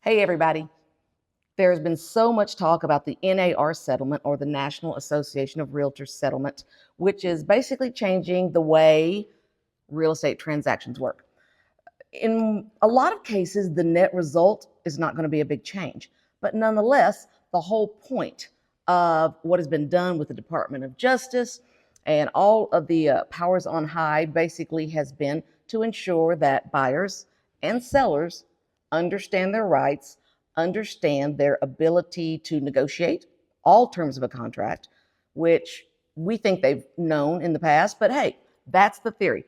Hey, everybody. There has been so much talk about the NAR settlement, or the National Association of Realtors settlement, which is basically changing the way real estate transactions work. In a lot of cases, the net result is not going to be a big change, but nonetheless, the whole point of what has been done with the Department of Justice and all of the powers on high basically has been to ensure that buyers and sellers understand their rights, understand their ability to negotiate all terms of a contract, which we think they've known in the past, but hey, that's the theory.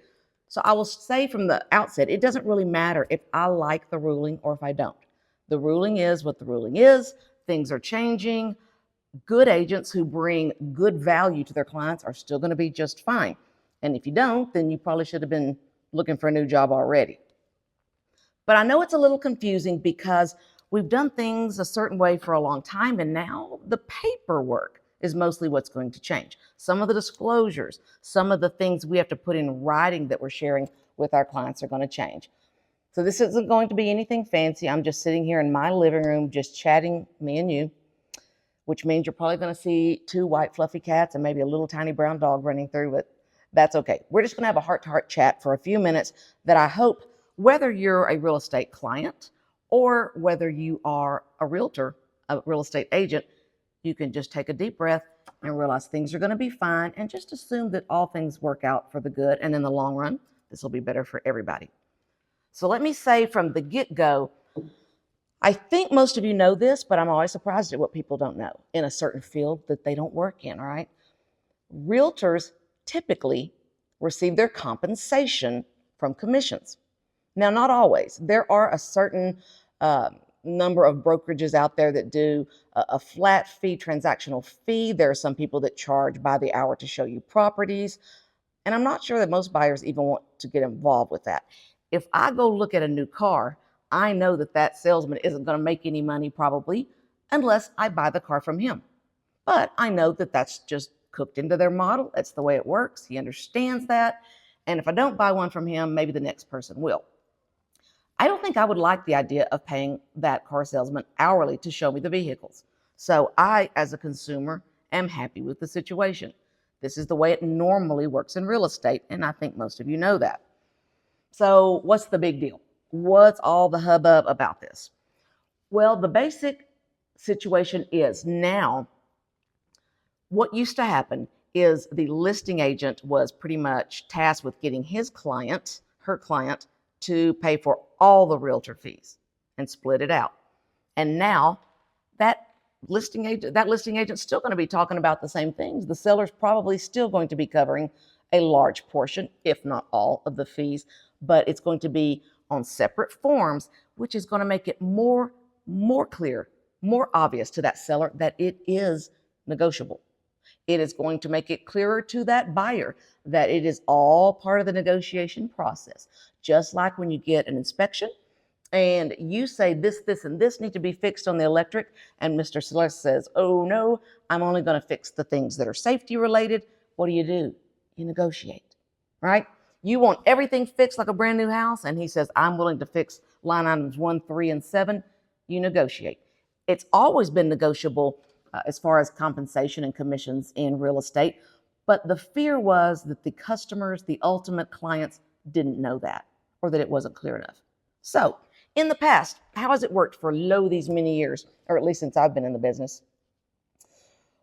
So I will say from the outset, it doesn't really matter if I like the ruling or if I don't. The ruling is what the ruling is. Things are changing. Good agents who bring good value to their clients are still going to be just fine. And if you don't, then you probably should have been looking for a new job already. But I know it's a little confusing because we've done things a certain way for a long time, and now the paperwork is mostly what's going to change. Some of the disclosures, some of the things we have to put in writing that we're sharing with our clients are going to change. So this isn't going to be anything fancy. I'm just sitting here in my living room, just chatting, me and you, which means you're probably going to see two white fluffy cats and maybe a little tiny brown dog running through, but that's okay. We're just going to have a heart-to-heart chat for a few minutes that I hope, whether you're a real estate client or whether you are a realtor, a real estate agent, you can just take a deep breath and realize things are going to be fine, and just assume that all things work out for the good, and in the long run, this will be better for everybody. So let me say from the get-go, I think most of you know this, but I'm always surprised at what people don't know in a certain field that they don't work in, all right? Realtors typically receive their compensation from commissions. Now, not always. There are a certain number of brokerages out there that do a flat fee, transactional fee. There are some people that charge by the hour to show you properties. And I'm not sure that most buyers even want to get involved with that. If I go look at a new car, I know that that salesman isn't going to make any money probably unless I buy the car from him. But I know that that's just cooked into their model. That's the way it works. He understands that. And if I don't buy one from him, maybe the next person will. I don't think I would like the idea of paying that car salesman hourly to show me the vehicles. So I, as a consumer, am happy with the situation. This is the way it normally works in real estate, and I think most of you know that. So what's the big deal? What's all the hubbub about this? Well, the basic situation is now, what used to happen is the listing agent was pretty much tasked with getting his client, her client, to pay for all the realtor fees and split it out. And now that listing agent's still going to be talking about the same things. The seller's probably still going to be covering a large portion, if not all, of the fees, but it's going to be on separate forms, which is going to make it more clear, more obvious to that seller that it is negotiable. It is going to make it clearer to that buyer that it is all part of the negotiation process. Just like when you get an inspection and you say this, and this need to be fixed on the electric, and Mr. Celeste says, oh no, I'm only going to fix the things that are safety related. What do? You negotiate, right? You want everything fixed like a brand new house, and he says, I'm willing to fix line items 1, 3, and 7. You negotiate. It's always been negotiable as far as compensation and commissions in real estate. But the fear was that the customers, the ultimate clients, didn't know that, or that it wasn't clear enough. So in the past, how has it worked for these many years, or at least since I've been in the business?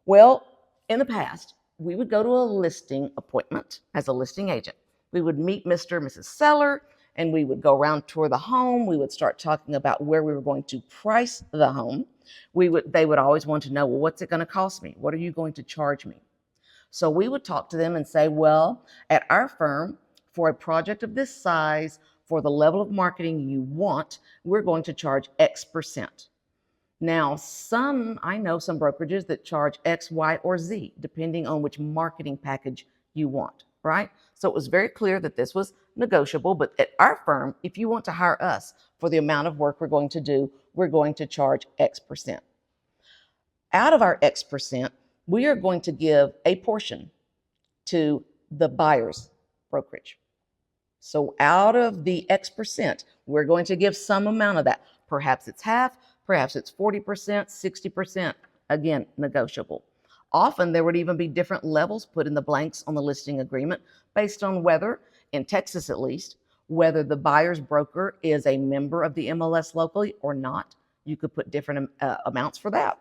Well, in the past, we would go to a listing appointment as a listing agent. We would meet Mr. and Mrs. Seller, and we would go around, tour the home. We would start talking about where we were going to price the home. They would always want to know, well, what's it going to cost me? What are you going to charge me? So we would talk to them and say, well, at our firm, for a project of this size, for the level of marketing you want, we're going to charge X%. Now, I know some brokerages that charge X, Y, or Z, depending on which marketing package you want, right? So it was very clear that this was negotiable, but at our firm, if you want to hire us for the amount of work we're going to do, we're going to charge X%. Out of our X%, we are going to give a portion to the buyer's brokerage. So out of the X%, we're going to give some amount of that, Perhaps it's half, perhaps it's 40%, 60%. Again, negotiable. Often there would even be different levels put in the blanks on the listing agreement based on whether, in Texas at least, whether the buyer's broker is a member of the MLS locally or not. You could put different amounts for that.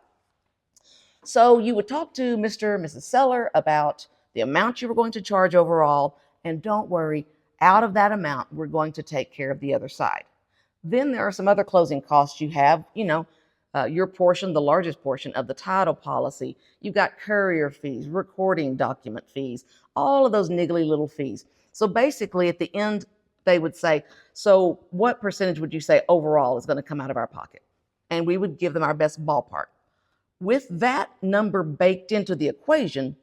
So you would talk to Mr. and Mrs. Seller about the amount you were going to charge overall, and don't worry, out of that amount, we're going to take care of the other side. Then there are some other closing costs you have, your portion, the largest portion of the title policy. You've got courier fees, recording document fees, all of those niggly little fees. So basically at the end, they would say, so what percentage would you say overall is going to come out of our pocket? And we would give them our best ballpark. With that number baked into the equation,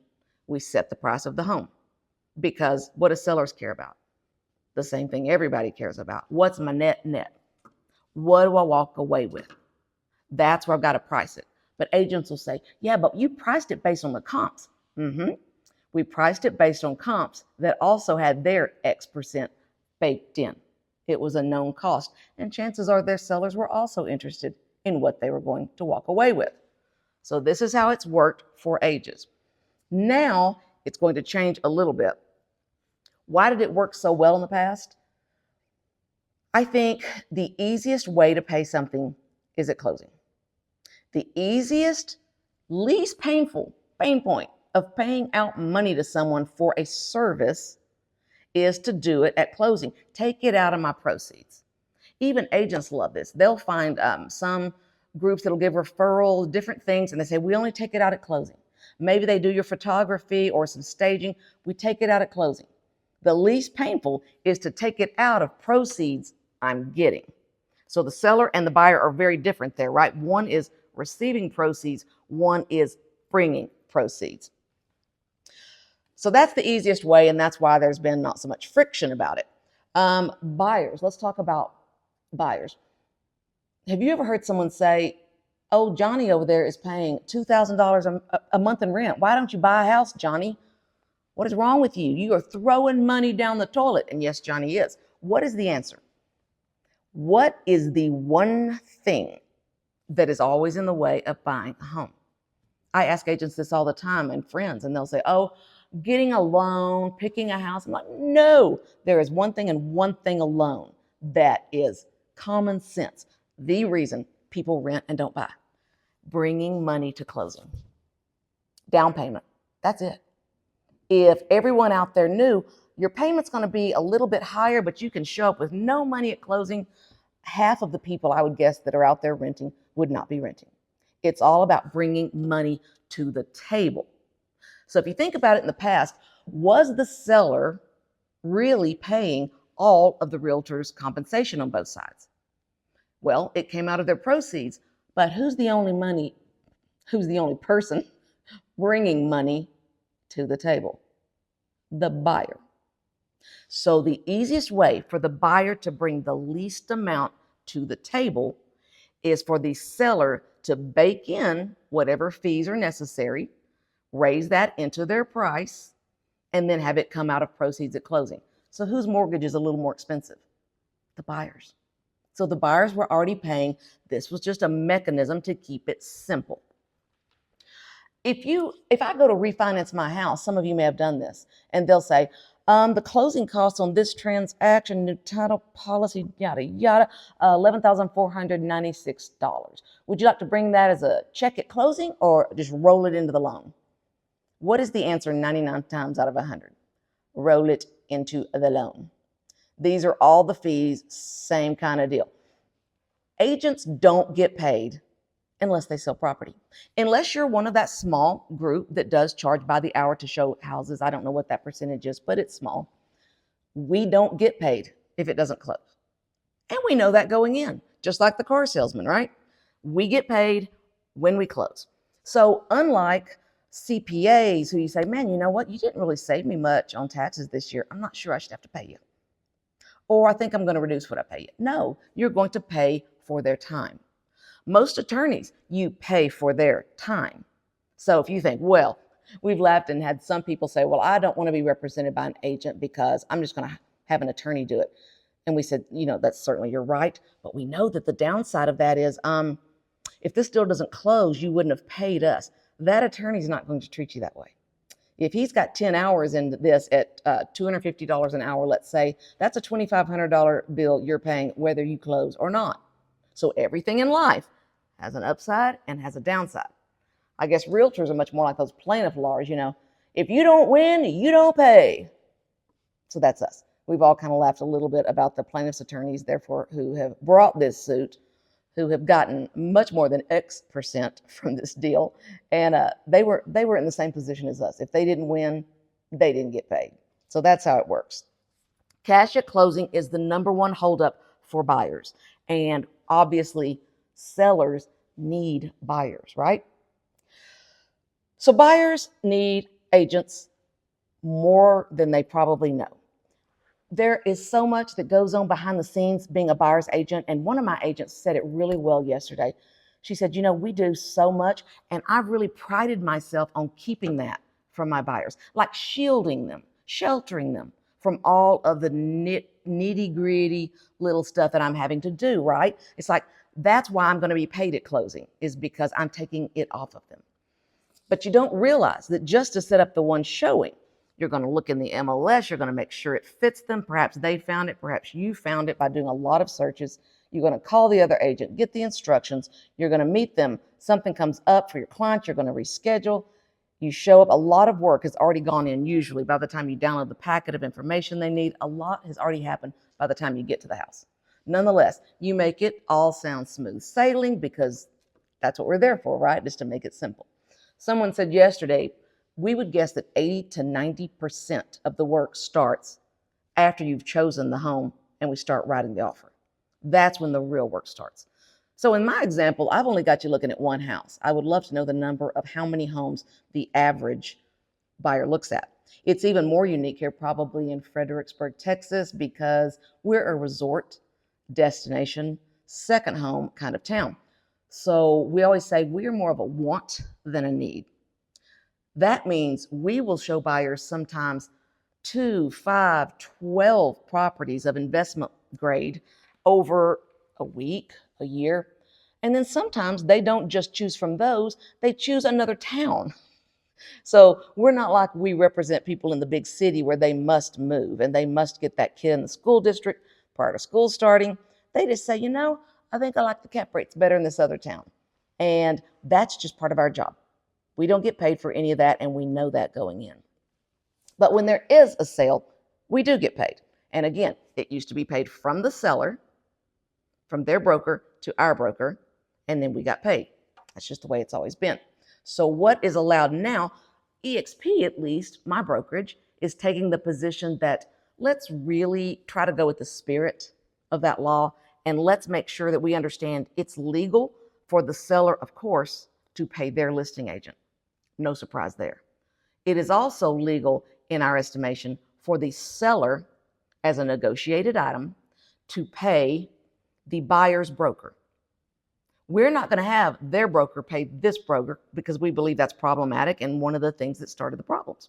we set the price of the home. Because what do sellers care about? The same thing everybody cares about. What's my net? What do I walk away with? That's where I've got to price it. But agents will say, yeah, but you priced it based on the comps. We priced it based on comps that also had their X% baked in. It was a known cost. And chances are their sellers were also interested in what they were going to walk away with. So this is how it's worked for ages. Now it's going to change a little bit. Why did it work so well in the past? I think the easiest way to pay something is at closing. The easiest, least painful pain point of paying out money to someone for a service is to do it at closing. Take it out of my proceeds. Even agents love this. They'll find some groups that'll give referrals, different things, and they say, we only take it out at closing. Maybe they do your photography or some staging. We take it out at closing. The least painful is to take it out of proceeds I'm getting. So the seller and the buyer are very different there, right? One is receiving proceeds, one is bringing proceeds. So that's the easiest way, and that's why there's been not so much friction about it. Buyers, let's talk about buyers. Have you ever heard someone say, oh, Johnny over there is paying $2,000 a month in rent. Why don't you buy a house, Johnny? What is wrong with you? You are throwing money down the toilet. And yes, Johnny is. What is the answer? What is the one thing that is always in the way of buying a home? I ask agents this all the time and friends, and they'll say, oh, getting a loan, picking a house. I'm like, no, there is one thing and one thing alone that is common sense. The reason people rent and don't buy. Bringing money to closing. Down payment. That's it. If everyone out there knew your payment's going to be a little bit higher, but you can show up with no money at closing, half of the people I would guess that are out there renting would not be renting. It's all about bringing money to the table. So if you think about it in the past, was the seller really paying all of the realtor's compensation on both sides? Well, it came out of their proceeds, but who's the only person bringing money to the table? The buyer. So the easiest way for the buyer to bring the least amount to the table is for the seller to bake in whatever fees are necessary, raise that into their price, and then have it come out of proceeds at closing. So whose mortgage is a little more expensive? The buyers. So the buyers were already paying. This was just a mechanism to keep it simple. If I go to refinance my house, some of you may have done this, and they'll say, the closing costs on this transaction, new title policy, yada, yada, $11,496. Would you like to bring that as a check at closing or just roll it into the loan? What is the answer 99 times out of 100? Roll it into the loan. These are all the fees, same kind of deal. Agents don't get paid unless they sell property. Unless you're one of that small group that does charge by the hour to show houses. I don't know what that percentage is, but it's small. We don't get paid if it doesn't close. And we know that going in, just like the car salesman, right? We get paid when we close. So unlike CPAs who you say, man, you know what? You didn't really save me much on taxes this year. I'm not sure I should have to pay you. Or I think I'm going to reduce what I pay you. No, you're going to pay for their time. Most attorneys, you pay for their time. So if you think, well, we've laughed and had some people say, well, I don't want to be represented by an agent because I'm just going to have an attorney do it. And we said, that's certainly, you're right. But we know that the downside of that is, if this deal doesn't close, you wouldn't have paid us. That attorney's not going to treat you that way. If he's got 10 hours in this at $250 an hour, let's say, that's a $2,500 bill you're paying whether you close or not. So everything in life has an upside and has a downside. I guess realtors are much more like those plaintiff lawyers, If you don't win, you don't pay. So that's us. We've all kind of laughed a little bit about the plaintiff's attorneys, therefore, who have brought this suit, who have gotten much more than X% from this deal. And they were in the same position as us. If they didn't win, they didn't get paid. So that's how it works. Cash at closing is the number one holdup for buyers. And obviously, sellers need buyers, right? So buyers need agents more than they probably know. There is so much that goes on behind the scenes being a buyer's agent. And one of my agents said it really well yesterday. She said, we do so much, and I've really prided myself on keeping that from my buyers, like shielding them, sheltering them from all of the nitty gritty little stuff that I'm having to do, right? It's like, that's why I'm going to be paid at closing, is because I'm taking it off of them. But you don't realize that just to set up the one showing, you're going to look in the MLS. You're going to make sure it fits them. Perhaps they found it. Perhaps you found it by doing a lot of searches. You're going to call the other agent, get the instructions. You're going to meet them. Something comes up for your client. You're going to reschedule. You show up. A lot of work has already gone in. Usually by the time you download the packet of information they need, a lot has already happened by the time you get to the house. Nonetheless, you make it all sound smooth sailing, because that's what we're there for, right? Just to make it simple. Someone said yesterday, we would guess that 80 to 90% of the work starts after you've chosen the home and we start writing the offer. That's when the real work starts. So in my example, I've only got you looking at one house. I would love to know the number of how many homes the average buyer looks at. It's even more unique here, probably in Fredericksburg, Texas, because we're a resort destination, second home kind of town. So we always say we're more of a want than a need. That means we will show buyers sometimes 2, 5, 12 properties of investment grade over a week, a year. And then sometimes they don't just choose from those, they choose another town. So we're not like we represent people in the big city where they must move and they must get that kid in the school district prior to school starting. They just say, I think I like the cap rates better in this other town. And that's just part of our job. We don't get paid for any of that, and we know that going in. But when there is a sale, we do get paid. And again, it used to be paid from the seller, from their broker to our broker, and then we got paid. That's just the way it's always been. So what is allowed now, EXP at least, my brokerage, is taking the position that let's really try to go with the spirit of that law, and let's make sure that we understand it's legal for the seller, of course, to pay their listing agent. No surprise there. It is also legal, in our estimation, for the seller, as a negotiated item, to pay the buyer's broker. We're not going to have their broker pay this broker because we believe that's problematic and one of the things that started the problems.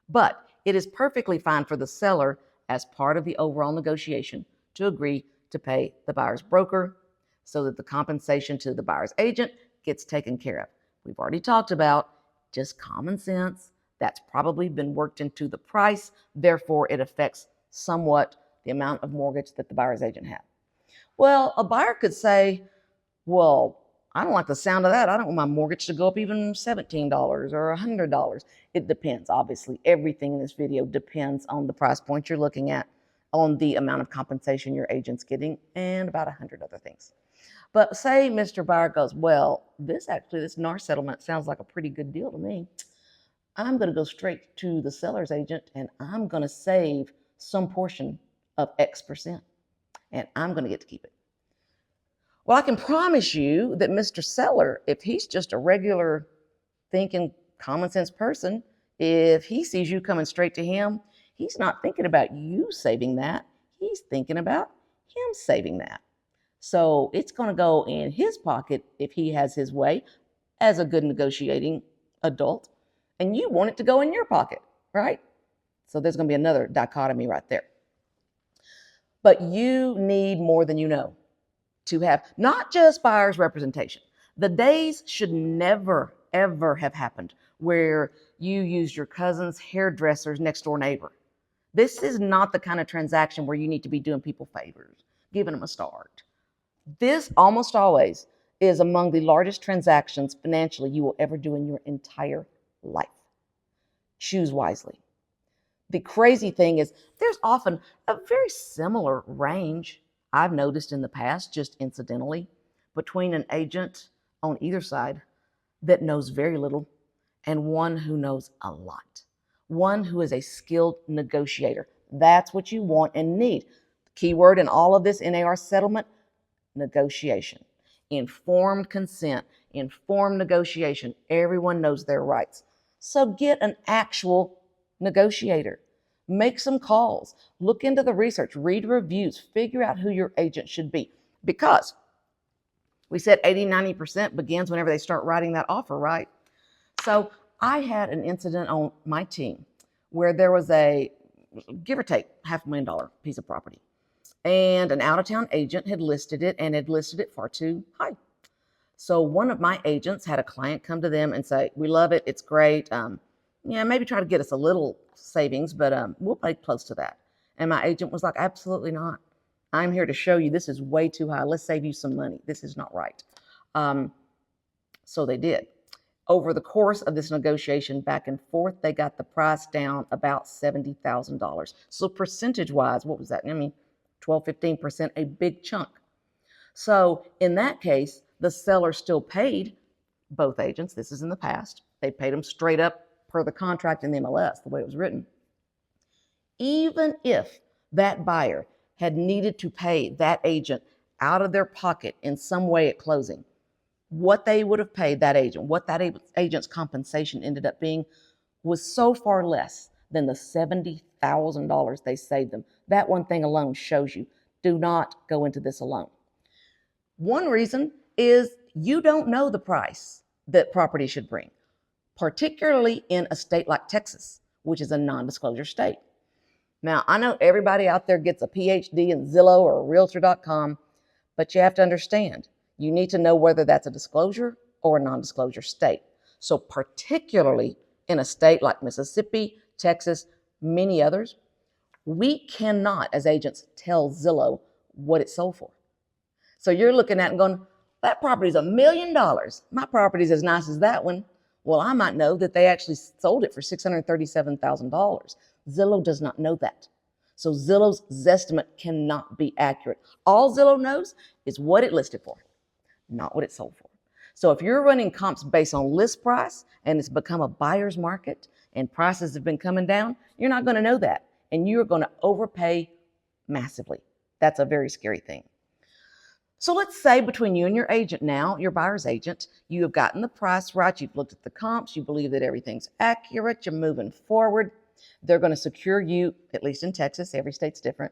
But it is perfectly fine for the seller, as part of the overall negotiation, to agree to pay the buyer's broker so that the compensation to the buyer's agent gets taken care of. We've already talked about just common sense. That's probably been worked into the price. Therefore, it affects somewhat the amount of mortgage that the buyer's agent had. Well, a buyer could say, well, I don't like the sound of that. I don't want my mortgage to go up even $17 or $100. It depends. Obviously, everything in this video depends on the price point you're looking at, on the amount of compensation your agent's getting, and about 100 other things. But say Mr. Buyer goes, well, this NAR settlement sounds like a pretty good deal to me. I'm going to go straight to the seller's agent and I'm going to save some portion of X%, and I'm going to get to keep it. Well, I can promise you that Mr. Seller, if he's just a regular thinking, common sense person, if he sees you coming straight to him, he's not thinking about you saving that. He's thinking about him saving that. So it's going to go in his pocket if he has his way as a good negotiating adult, and you want it to go in your pocket, right? So there's going to be another dichotomy right there. But you need more than you know to have not just buyer's representation. The days should never, ever have happened where you used your cousin's hairdresser's next door neighbor. This is not the kind of transaction where you need to be doing people favors, giving them a start. This almost always is among the largest transactions financially you will ever do in your entire life. Choose wisely. The crazy thing is, there's often a very similar range I've noticed in the past, just incidentally, between an agent on either side that knows very little and one who knows a lot. One who is a skilled negotiator. That's what you want and need. Keyword in all of this NAR settlement: negotiation. Informed consent, informed negotiation. Everyone knows their rights. So get an actual negotiator. Make some calls. Look into the research. Read reviews. Figure out who your agent should be. Because we said 80-90% begins whenever they start writing that offer, right? So I had an incident on my team where there was a, give or take, $500,000 piece of property. And an out-of-town agent had listed it and had listed it far too high. So one of my agents had a client come to them and say, "We love it. It's great. Yeah, maybe try to get us a little savings, but we'll pay close to that." And my agent was like, "Absolutely not. I'm here to show you this is way too high. Let's save you some money. This is not right." So they did. Over the course of this negotiation back and forth, they got the price down about $70,000. So percentage-wise, what was that? 12, 15%, a big chunk. So in that case, the seller still paid both agents. This is in the past. They paid them straight up per the contract in the MLS, the way it was written. Even if that buyer had needed to pay that agent out of their pocket in some way at closing, what they would have paid that agent, what that agent's compensation ended up being, was so far less than the $70,000 they saved them. That one thing alone shows you, do not go into this alone. One reason is you don't know the price that property should bring, particularly in a state like Texas, which is a non-disclosure state. Now, I know everybody out there gets a PhD in Zillow or Realtor.com, but you have to understand, you need to know whether that's a disclosure or a non-disclosure state. So particularly in a state like Mississippi, Texas, many others, we cannot, as agents, tell Zillow what it sold for. So you're looking at it and going, "That property's $1 million. My property's as nice as that one." Well, I might know that they actually sold it for $637,000. Zillow does not know that. So Zillow's Zestimate cannot be accurate. All Zillow knows is what it listed for, not what it sold for. So if you're running comps based on list price and it's become a buyer's market and prices have been coming down, you're not going to know that. And you're going to overpay massively. That's a very scary thing. So let's say between you and your agent now, your buyer's agent, you have gotten the price right, you've looked at the comps, you believe that everything's accurate, you're moving forward. They're going to secure you, at least in Texas, every state's different,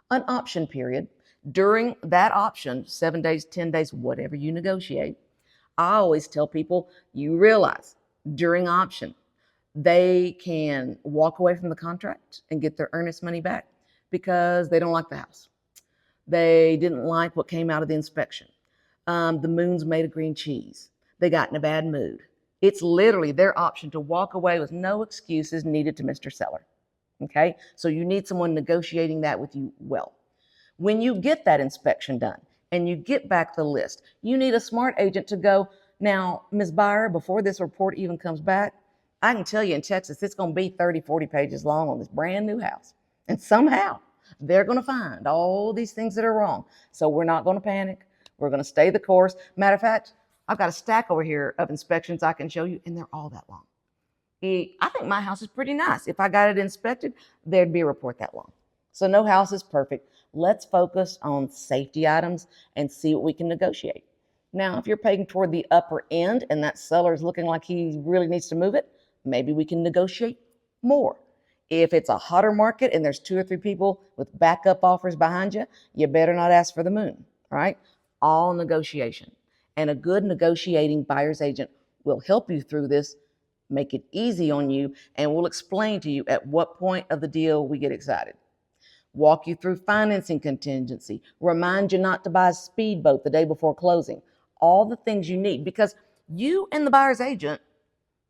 an option period. During that option, 7 days, 10 days, whatever you negotiate, I always tell people, you realize during option, they can walk away from the contract and get their earnest money back because they don't like the house. They didn't like what came out of the inspection. The moons made of green cheese. They got in a bad mood. It's literally their option to walk away with no excuses needed to Mr. Seller. Okay? So you need someone negotiating that with you well. When you get that inspection done and you get back the list, you need a smart agent to go, "Now, Ms. Buyer, before this report even comes back, I can tell you in Texas, it's going to be 30, 40 pages long on this brand new house. And somehow they're going to find all these things that are wrong. So we're not going to panic. We're going to stay the course. Matter of fact, I've got a stack over here of inspections I can show you, and they're all that long. I think my house is pretty nice. If I got it inspected, there'd be a report that long. So no house is perfect. Let's focus on safety items and see what we can negotiate. Now, if you're paying toward the upper end and that seller is looking like he really needs to move it, maybe we can negotiate more. If it's a hotter market and there's 2 or 3 people with backup offers behind you, you better not ask for the moon, right? All negotiation. And a good negotiating buyer's agent will help you through this, make it easy on you, and will explain to you at what point of the deal we get excited. walk you through financing contingency, remind you not to buy a speedboat the day before closing. All the things you need, because you and the buyer's agent,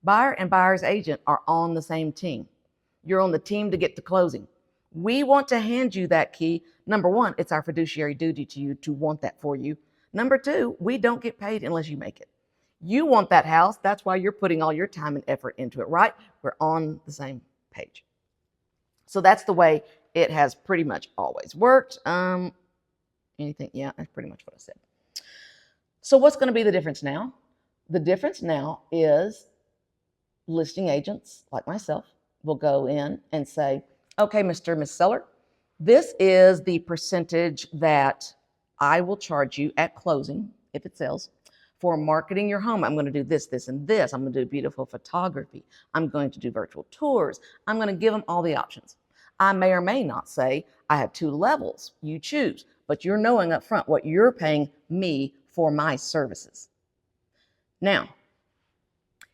buyer and buyer's agent, are on the same team. You're on the team to get to closing. We want to hand you that key. Number one, it's our fiduciary duty to you to want that for you. Number two, we don't get paid unless you make it. You want that house. That's why you're putting all your time and effort into it, right? We're on the same page. So that's the way it has pretty much always worked. Anything? Yeah, that's pretty much what I said. So what's going to be the difference now? The difference now is listing agents like myself will go in and say, okay, Mr. and Ms. Seller, this is the percentage that I will charge you at closing if it sells for marketing your home. I'm going to do this, this, and this. I'm going to do beautiful photography. I'm going to do virtual tours. I'm going to give them all the options. I may or may not say, I have 2 levels. You choose, but you're knowing up front what you're paying me for my services. Now,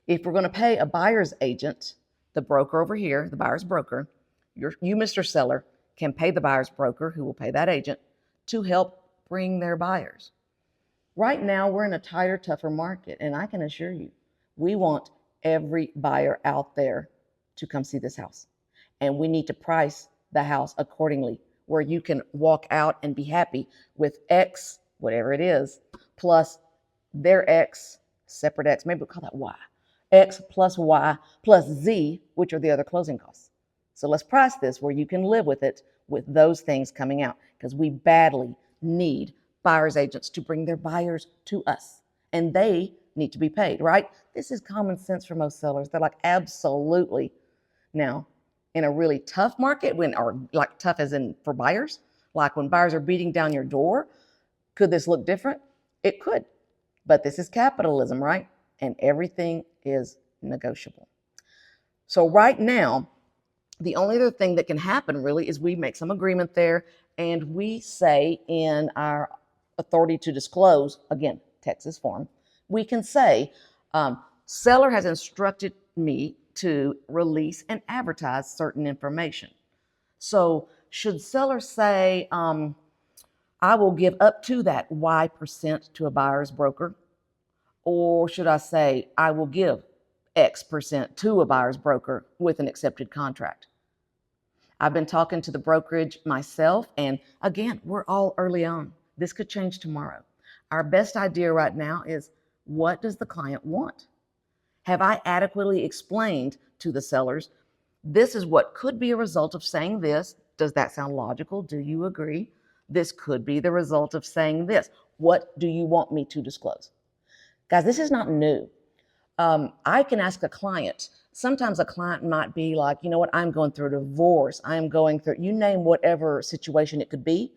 if we're going to pay a buyer's agent, the broker over here, the buyer's broker, you, Mr. Seller, can pay the buyer's broker, who will pay that agent, to help bring their buyers. Right now, we're in a tighter, tougher market, and I can assure you, we want every buyer out there to come see this house. And we need to price the house accordingly, where you can walk out and be happy with X, whatever it is, plus their X, separate X, maybe we'll call that Y. X plus Y plus Z, which are the other closing costs. So let's price this where you can live with it with those things coming out, because we badly need buyer's agents to bring their buyers to us, and they need to be paid, right? This is common sense for most sellers. They're like, absolutely. Now, in a really tough market, or like tough as in for buyers, like when buyers are beating down your door, could this look different? It could, but this is capitalism, right? And everything is negotiable. So right now, the only other thing that can happen really is we make some agreement there, and we say in our authority to disclose, again, Texas form, we can say, seller has instructed me to release and advertise certain information. So should seller say, I will give up to that Y% to a buyer's broker? Or should I say, I will give X% to a buyer's broker with an accepted contract? I've been talking to the brokerage myself, and again, we're all early on. This could change tomorrow. Our best idea right now is, what does the client want? Have I adequately explained to the sellers, this is what could be a result of saying this? Does that sound logical? Do you agree? This could be the result of saying this. What do you want me to disclose? Guys, this is not new. I can ask a client. Sometimes a client might be like, you know what, I'm going through a divorce. I'm going through, you name whatever situation it could be.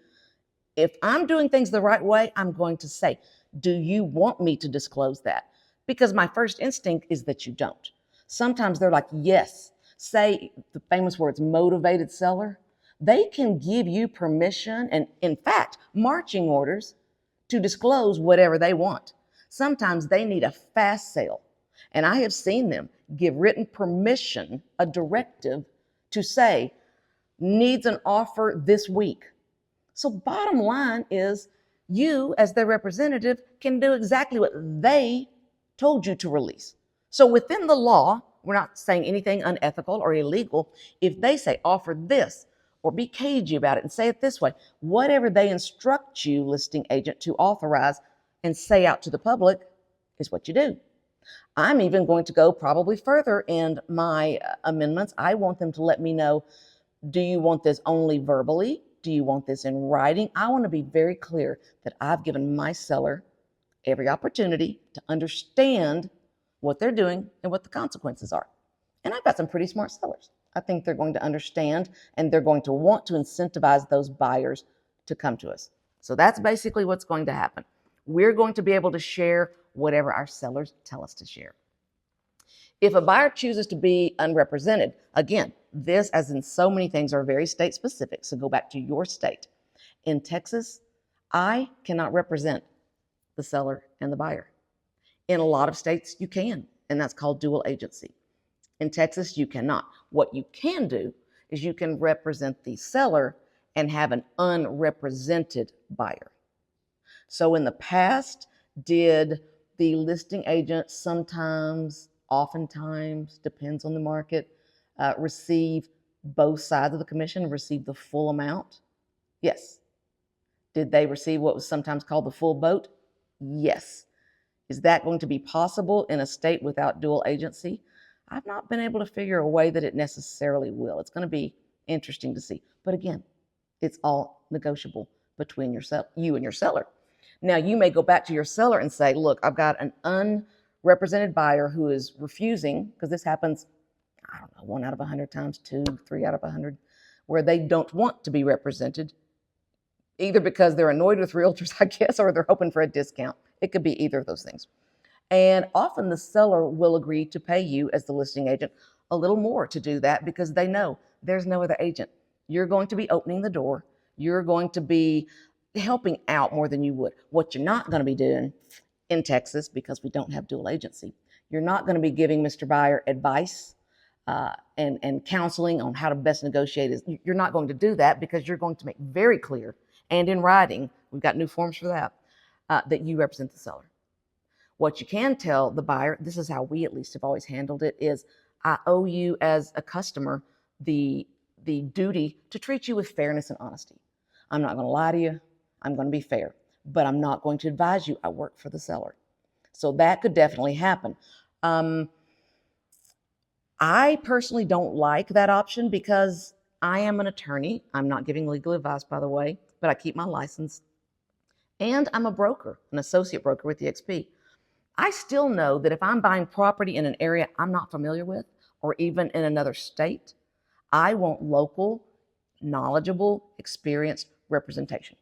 If I'm doing things the right way, I'm going to say, do you want me to disclose that? Because my first instinct is that you don't. Sometimes they're like, yes. Say the famous words, motivated seller. They can give you permission and, in fact, marching orders to disclose whatever they want. Sometimes they need a fast sale. And I have seen them give written permission, a directive, to say, needs an offer this week. So bottom line is, you as their representative can do exactly what they told you to release. So within the law, we're not saying anything unethical or illegal. If they say offer this, or be cagey about it and say it this way, whatever they instruct you, listing agent, to authorize and say out to the public is what you do. I'm even going to go probably further in my amendments. I want them to let me know, do you want this only verbally? Do you want this in writing? I want to be very clear that I've given my seller every opportunity to understand what they're doing and what the consequences are. And I've got some pretty smart sellers. I think they're going to understand, and they're going to want to incentivize those buyers to come to us. So that's basically what's going to happen. We're going to be able to share whatever our sellers tell us to share. If a buyer chooses to be unrepresented, again, this, as in so many things, are very state specific, so go back to your state. In Texas, I cannot represent the seller and the buyer. In a lot of states, you can, and that's called dual agency. In Texas, you cannot. What you can do is you can represent the seller and have an unrepresented buyer. So in the past, did the listing agent sometimes, oftentimes, depends on the market, receive both sides of the commission, receive the full amount? Yes. Did they receive what was sometimes called the full boat? Yes. Is that going to be possible in a state without dual agency? I've not been able to figure a way that it necessarily will. It's going to be interesting to see. But again, it's all negotiable between you and your seller. Now, you may go back to your seller and say, look, I've got an unrepresented buyer who is refusing, because this happens, I don't know, 1 out of 100 times, 2, 3 out of 100, where they don't want to be represented, either because they're annoyed with realtors, I guess, or they're hoping for a discount. It could be either of those things. And often the seller will agree to pay you as the listing agent a little more to do that, because they know there's no other agent. You're going to be opening the door. You're going to be helping out more than you would. What you're not going to be doing in Texas, because we don't have dual agency, you're not going to be giving Mr. Buyer advice and counseling on how to best negotiate. You're not going to do that, because you're going to make very clear, and in writing, we've got new forms for that, that you represent the seller. What you can tell the buyer, this is how we at least have always handled it, is I owe you as a customer the duty to treat you with fairness and honesty. I'm not going to lie to you. I'm going to be fair, but I'm not going to advise you. I work for the seller. So that could definitely happen. I personally don't like that option, because I am an attorney. I'm not giving legal advice, by the way, but I keep my license. And I'm a broker, an associate broker with EXP. I still know that if I'm buying property in an area I'm not familiar with, or even in another state, I want local, knowledgeable, experienced representation.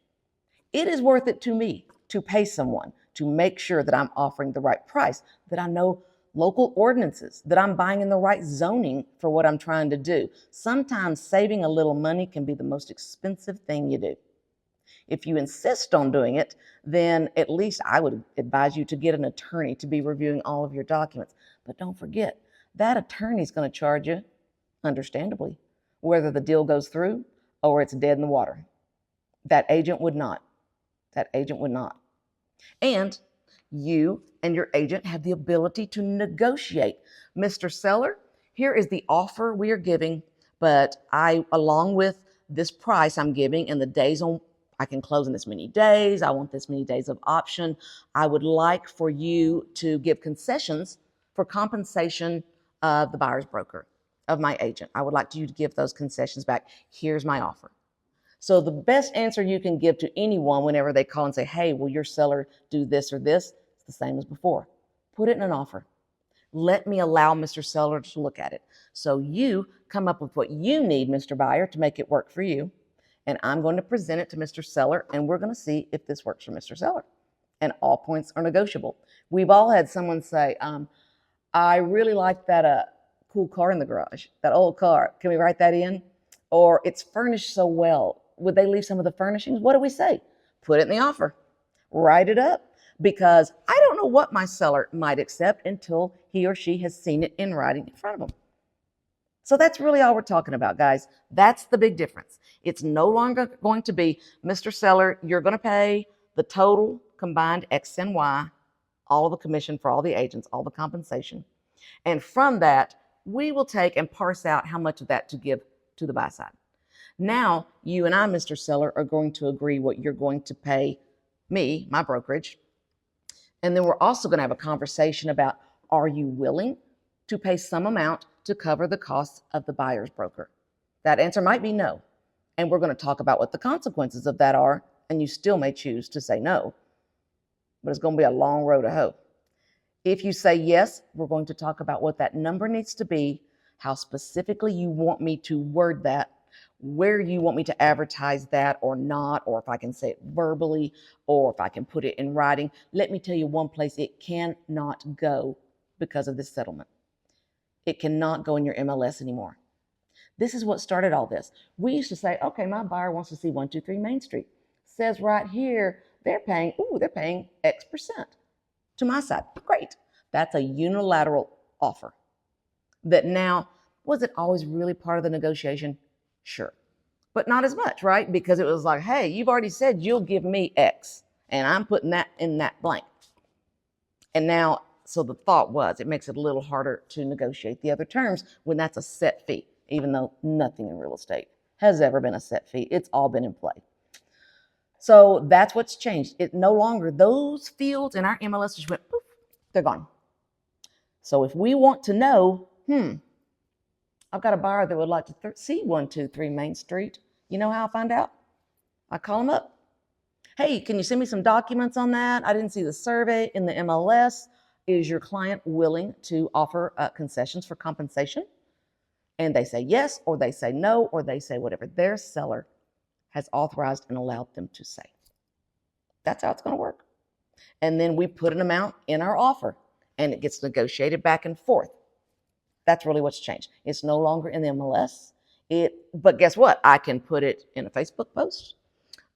It is worth it to me to pay someone to make sure that I'm offering the right price, that I know local ordinances, that I'm buying in the right zoning for what I'm trying to do. Sometimes saving a little money can be the most expensive thing you do. If you insist on doing it, then at least I would advise you to get an attorney to be reviewing all of your documents. But don't forget, that attorney is going to charge you, understandably, whether the deal goes through or it's dead in the water. That agent would not. That agent would not. And you and your agent have the ability to negotiate. Mr. Seller, here is the offer we are giving, but along with this price I'm giving and the days on, I can close in this many days, I want this many days of option, I would like for you to give concessions for compensation of the buyer's broker, of my agent. I would like you to give those concessions back. Here's my offer. So the best answer you can give to anyone whenever they call and say, hey, will your seller do this or this? It's the same as before. Put it in an offer. Let me allow Mr. Seller to look at it. So you come up with what you need, Mr. Buyer, to make it work for you. And I'm going to present it to Mr. Seller, and we're going to see if this works for Mr. Seller. And all points are negotiable. We've all had someone say, I really like that cool car in the garage, that old car. Can we write that in? Or it's furnished so well. Would they leave some of the furnishings? What do we say? Put it in the offer. Write it up, because I don't know what my seller might accept until he or she has seen it in writing in front of them. So that's really all we're talking about, guys. That's the big difference. It's no longer going to be, Mr. Seller, you're going to pay the total combined X and Y, all of the commission for all the agents, all the compensation. And from that, we will take and parse out how much of that to give to the buy side. Now, you and I, Mr. Seller, are going to agree what you're going to pay me, my brokerage. And then we're also going to have a conversation about, are you willing to pay some amount to cover the costs of the buyer's broker? That answer might be no. And we're going to talk about what the consequences of that are, and you still may choose to say no. But it's going to be a long road to hoe. If you say yes, we're going to talk about what that number needs to be, how specifically you want me to word that, where you want me to advertise that or not, or if I can say it verbally, or if I can put it in writing. Let me tell you one place it cannot go because of this settlement. It cannot go in your MLS anymore. This is what started all this. We used to say, okay, my buyer wants to see 123 Main Street. Says right here, they're paying X% to my side. Great. That's a unilateral offer. That now, was it always really part of the negotiation? Sure. but not as much, right? Because it was like, hey, you've already said you'll give me X, and I'm putting that in that blank. And now, so the thought was it makes it a little harder to negotiate the other terms when that's a set fee, even though nothing in real estate has ever been a set fee. It's all been in play. So that's what's changed. It no longer, those fields in our MLS just went poof, they're gone. So if we want to know, I've got a buyer that would like to see 123 Main Street. You know how I find out? I call them up. Hey, can you send me some documents on that? I didn't see the survey in the MLS. Is your client willing to offer concessions for compensation? And they say yes, or they say no, or they say whatever their seller has authorized and allowed them to say. That's how it's going to work. And then we put an amount in our offer, and it gets negotiated back and forth. That's really what's changed. It's no longer in the MLS. But guess what? I can put it in a Facebook post.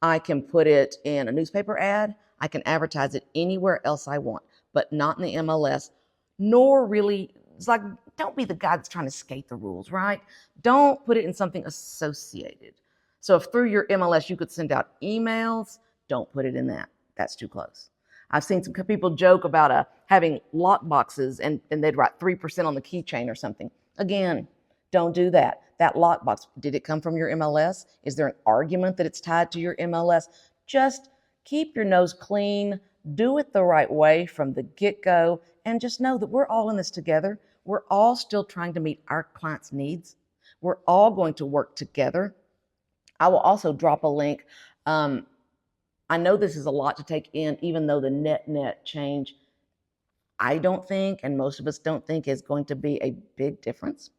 I can put it in a newspaper ad. I can advertise it anywhere else I want, but not in the MLS, nor really, it's like, don't be the guy that's trying to skate the rules, right? Don't put it in something associated. So if through your MLS you could send out emails, don't put it in that. That's too close. I've seen some people joke about having lock boxes and they'd write 3% on the keychain or something. Again, don't do that. That lockbox, did it come from your MLS? Is there an argument that it's tied to your MLS? Just keep your nose clean, do it the right way from the get-go, and just know that we're all in this together. We're all still trying to meet our clients' needs. We're all going to work together. I will also drop a link. I know this is a lot to take in, even though the net change, I don't think, and most of us don't think, is going to be a big difference.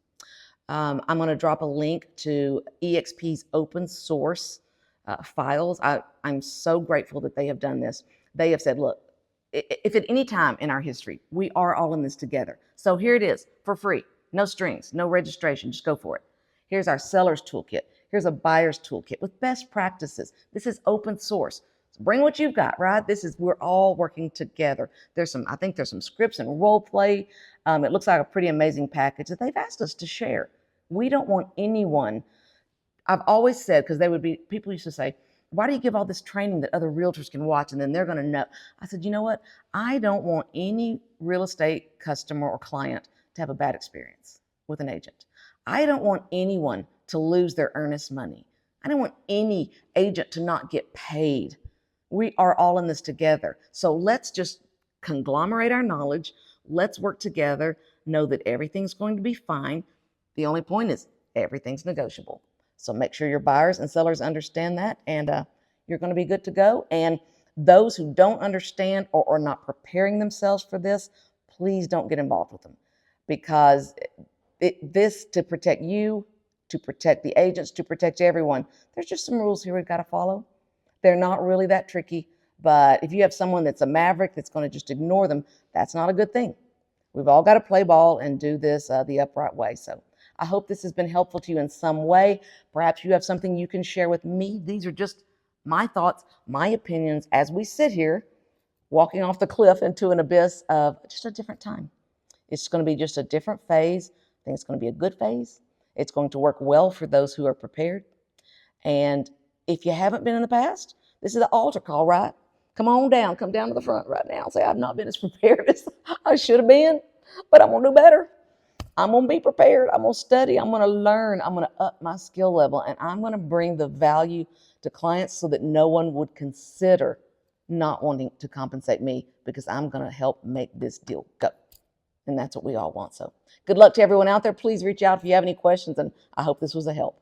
I'm going to drop a link to EXP's open source files. I'm so grateful that they have done this. They have said, look, if at any time in our history, we are all in this together. So here it is for free, no strings, no registration, just go for it. Here's our seller's toolkit. Here's a buyer's toolkit with best practices. This is open source. So bring what you've got, right? We're all working together. I think there's some scripts and role play. It looks like a pretty amazing package that they've asked us to share. We don't want anyone. I've always said, because people used to say, why do you give all this training that other realtors can watch and then they're going to know? I said, you know what? I don't want any real estate customer or client to have a bad experience with an agent. I don't want anyone to lose their earnest money. I don't want any agent to not get paid. We are all in this together. So let's just conglomerate our knowledge. Let's work together, know that everything's going to be fine. The only point is everything's negotiable. So make sure your buyers and sellers understand that, and you're going to be good to go. And those who don't understand or are not preparing themselves for this, please don't get involved with them, because this to protect you, to protect the agents, to protect everyone. There's just some rules here we've got to follow. They're not really that tricky, but if you have someone that's a maverick that's going to just ignore them, that's not a good thing. We've all got to play ball and do this the upright way. So I hope this has been helpful to you in some way. Perhaps you have something you can share with me. These are just my thoughts, my opinions as we sit here walking off the cliff into an abyss of just a different time. It's going to be just a different phase. I think it's going to be a good phase. It's going to work well for those who are prepared. And if you haven't been in the past, this is the altar call, right? Come on down. Come down to the front right now and say, I've not been as prepared as I should have been, but I'm going to do better. I'm going to be prepared. I'm going to study. I'm going to learn. I'm going to up my skill level, and I'm going to bring the value to clients so that no one would consider not wanting to compensate me, because I'm going to help make this deal go. And that's what we all want. So good luck to everyone out there. Please reach out if you have any questions, and I hope this was a help.